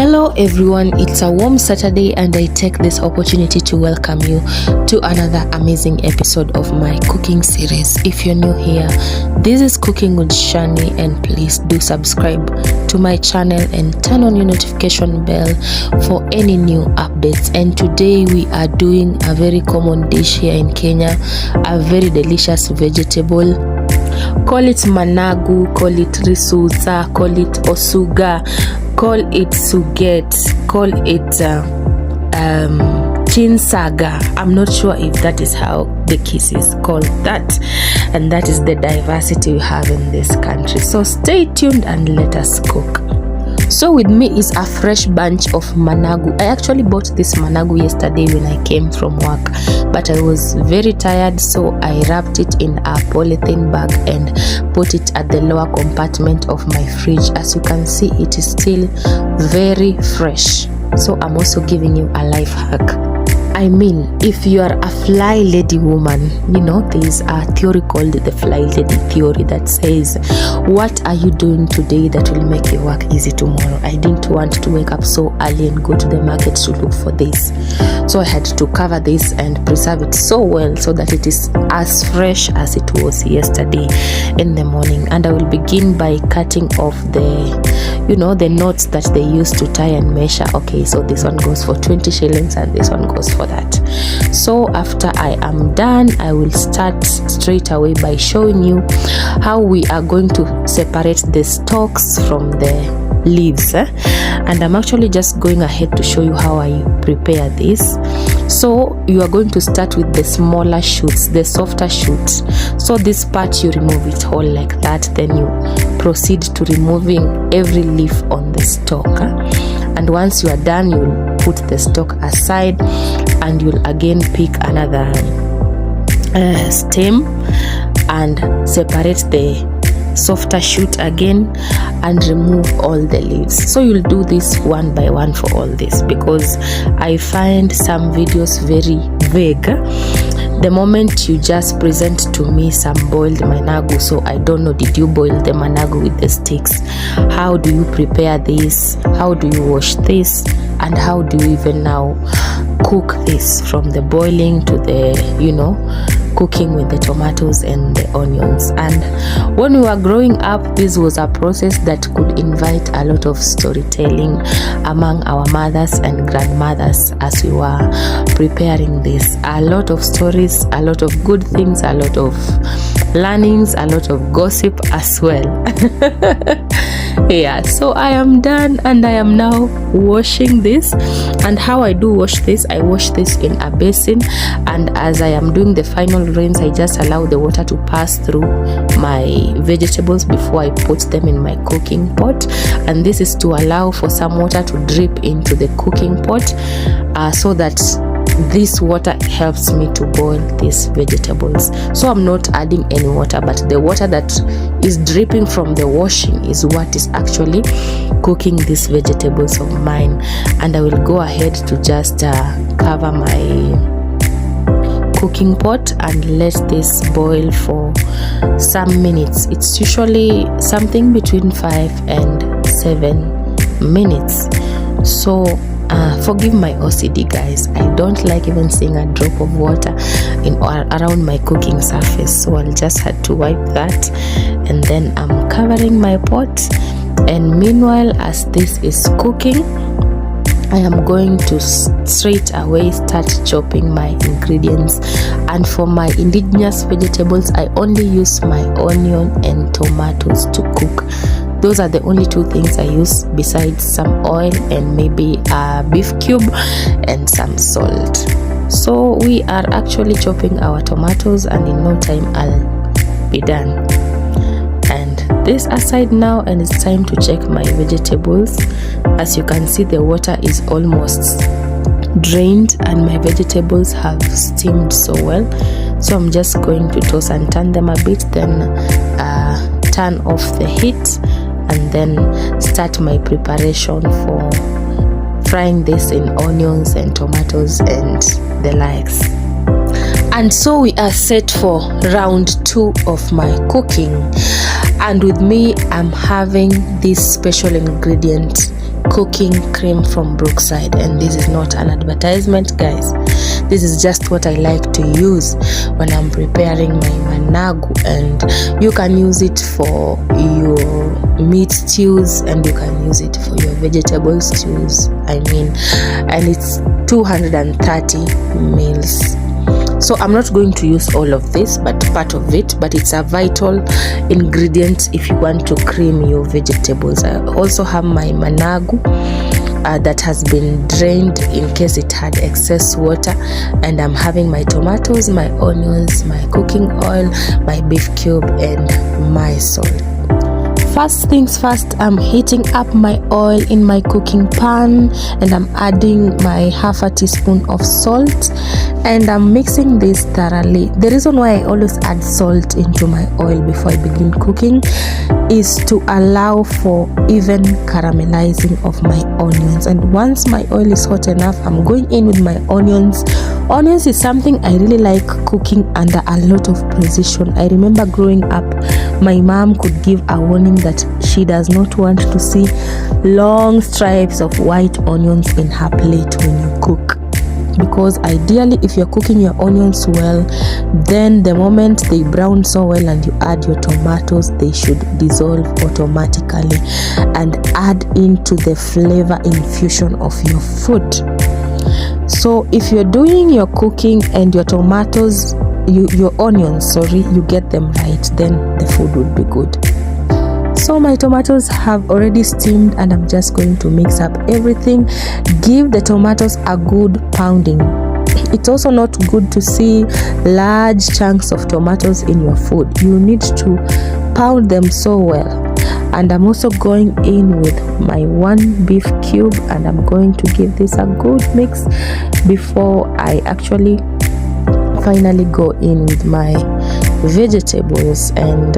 Hello everyone, it's a warm Saturday and I take this opportunity to welcome you to another amazing episode of my cooking series. If you're new here, this is Cooking with Shani, and please do subscribe to my channel and turn on your notification bell for any new updates. And today we are doing a very common dish here in Kenya, a very delicious vegetable. Call it Managu, call it Lisudza, call it Osuga, call it Sujet, call it Chinsaga. I'm not sure if that is how the kiss is called that, and that is the diversity we have in this country. So stay tuned and let us cook. So with me is a fresh bunch of Managu. I actually bought this Managu yesterday when I came from work, but I was very tired, so I wrapped it in a polythene bag and put it at the lower compartment of my fridge. As you can see, it is still very fresh. So I'm also giving you a life hack. I mean, if you are a fly lady woman, you know, there is a theory called the fly lady theory that says, what are you doing today that will make your work easy tomorrow? I didn't want to wake up so early and go to the market to look for this, so I had to cover this and preserve it so well so that it is as fresh as it was yesterday in the morning. And I will begin by cutting off the knots that they use to tie and measure. Okay, so this one goes for 20 shillings and this one goes for that. So after I am done, I will start straight away by showing you how we are going to separate the stalks from the leaves, and I'm actually just going ahead to show you how I prepare this. So you are going to start with the smaller shoots, the softer shoots. So this part, you remove it all like that, then you proceed to removing every leaf on the stalk, and once you are done, you'll put the stalk aside and you'll again pick another stem and separate the softer shoot again and remove all the leaves. So you'll do this one by one for all this, because I find some videos very vague. The moment you just present to me some boiled Managu, so I don't know, did you boil the Managu with the sticks? How do you prepare this? How do you wash this? And how do you even now cook this, from the boiling to the, cooking with the tomatoes and the onions? And when we were growing up, this was a process that could invite a lot of storytelling among our mothers and grandmothers as we were preparing this. A lot of stories, a lot of good things, a lot of learnings, a lot of gossip as well. Yeah, so I am done and I am now washing this. And how I do wash this, I wash this in a basin, and as I am doing the final rinse, I just allow the water to pass through my vegetables before I put them in my cooking pot. And this is to allow for some water to drip into the cooking pot, so that this water helps me to boil these vegetables. So I'm not adding any water, but the water that is dripping from the washing is what is actually cooking these vegetables of mine. And I will go ahead to just cover my cooking pot and let this boil for some minutes. It's usually something between 5 and 7 minutes. So forgive my OCD, guys. I don't like even seeing a drop of water around my cooking surface, so I'll just have to wipe that, and then I'm covering my pot. And meanwhile, as this is cooking, I am going to straight away start chopping my ingredients. And for my indigenous vegetables, I only use my onion and tomatoes to cook. Those are the only two things I use, besides some oil and maybe a beef cube and some salt. So we are actually chopping our tomatoes, and in no time I'll be done. And this aside now, and it's time to check my vegetables. As you can see, the water is almost drained and my vegetables have steamed so well. So I'm just going to toss and turn them a bit, then turn off the heat, and then start my preparation for frying this in onions and tomatoes and the likes. And so we are set for round 2 of my cooking, and with me I'm having this special ingredient cooking cream from Brookside, and this is not an advertisement, guys. This is just what I like to use when I'm preparing my managu, and you can use it for your meat stews and you can use it for your vegetable stews, and it's 230 mils. So I'm not going to use all of this, but part of it, but it's a vital ingredient if you want to cream your vegetables. I also have my managu that has been drained in case it had excess water, and I'm having my tomatoes, my onions, my cooking oil, my beef cube, and my salt. First things first, I'm heating up my oil in my cooking pan, and I'm adding my half a teaspoon of salt, and I'm mixing this thoroughly. The reason why I always add salt into my oil before I begin cooking is to allow for even caramelizing of my onions. And once my oil is hot enough, I'm going in with my onions. Onions is something I really like cooking under a lot of precision. I remember growing up, my mom could give a warning that she does not want to see long stripes of white onions in her plate when you cook, because ideally if you're cooking your onions well, then the moment they brown so well and you add your tomatoes, they should dissolve automatically and add into the flavor infusion of your food. So if you're doing your cooking and your tomatoes, your onions, you get them right, then the food would be good. So my tomatoes have already steamed, and I'm just going to mix up everything. Give the tomatoes a good pounding. It's also not good to see large chunks of tomatoes in your food. You need to pound them so well. And I'm also going in with my 1 beef cube, and I'm going to give this a good mix before I actually finally go in with my vegetables. And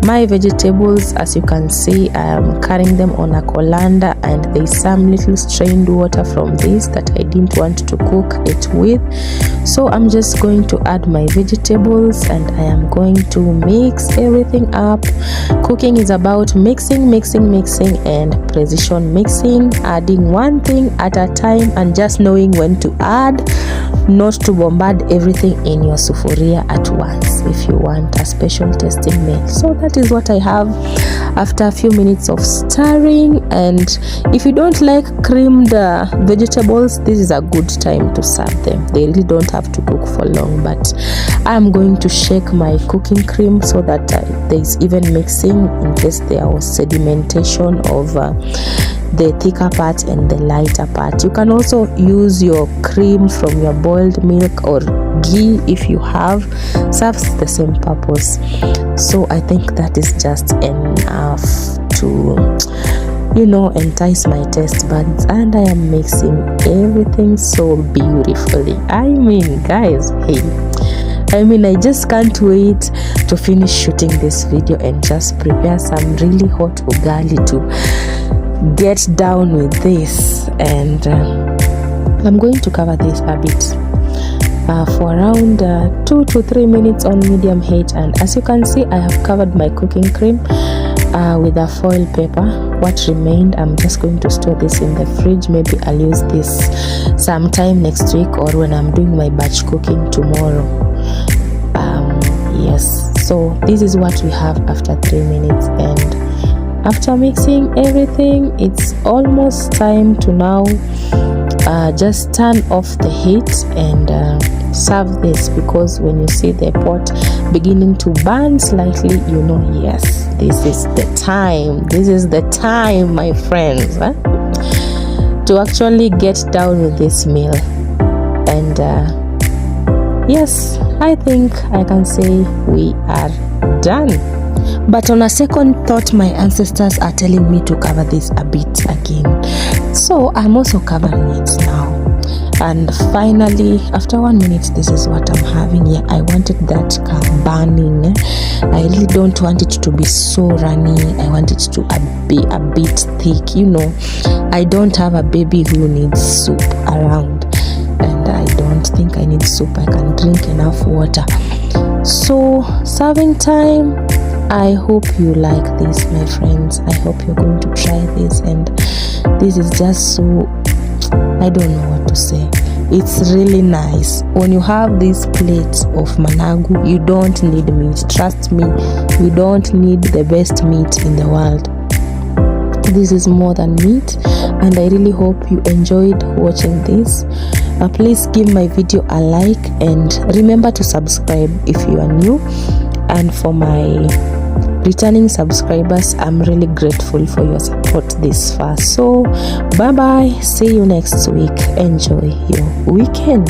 my vegetables, as you can see, I am carrying them on a colander, and there's some little strained water from this that I didn't want to cook it with. So I'm just going to add my vegetables, and I am going to mix everything up. Cooking is about mixing and precision mixing, adding one thing at a time and just knowing when to add, not to bombard everything in your sufuria at once if you want a special tasting meal. So that is what I have after a few minutes of stirring. And if you don't like creamed vegetables, this is a good time to serve them. They really don't have to cook for long, but I'm going to shake my cooking cream so that there's even mixing in case there was sedimentation of the thicker part and the lighter part. You can also use your cream from your boiled milk or ghee if you have. Serves the same purpose. So I think that is just enough to entice my taste buds, and I am mixing everything so beautifully. Guys, I just can't wait to finish shooting this video and just prepare some really hot ugali to get down with this. And I'm going to cover this a bit for around 2 to 3 minutes on medium heat. And as you can see, I have covered my cooking cream with a foil paper. What remained, I'm just going to store this in the fridge. Maybe I'll use this sometime next week or when I'm doing my batch cooking tomorrow. Yes, so this is what we have after 3 minutes, and after mixing everything, it's almost time to now just turn off the heat and serve this, because when you see the pot beginning to burn slightly, yes, this is the time, my friends, to actually get down with this meal. And yes, I think I can say we are done. But on a second thought, my ancestors are telling me to cover this a bit again, so I'm also covering it now. And finally, after 1 minute, this is what I'm having here. I wanted that burning. I really don't want it to be so runny. I want it to be a bit thick. I don't have a baby who needs soup around, and I don't think I need soup. I can drink enough water. So serving time, I hope you like this, my friends. I hope you're going to try this, and this is just so, I don't know what to say. It's really nice. When you have these plates of managu, you don't need meat. Trust me, you don't need the best meat in the world. This is more than meat, and I really hope you enjoyed watching this. Please give my video a like, and remember to subscribe if you are new. And for my returning subscribers, I'm really grateful for your support this far. So bye bye, see you next week. Enjoy your weekend.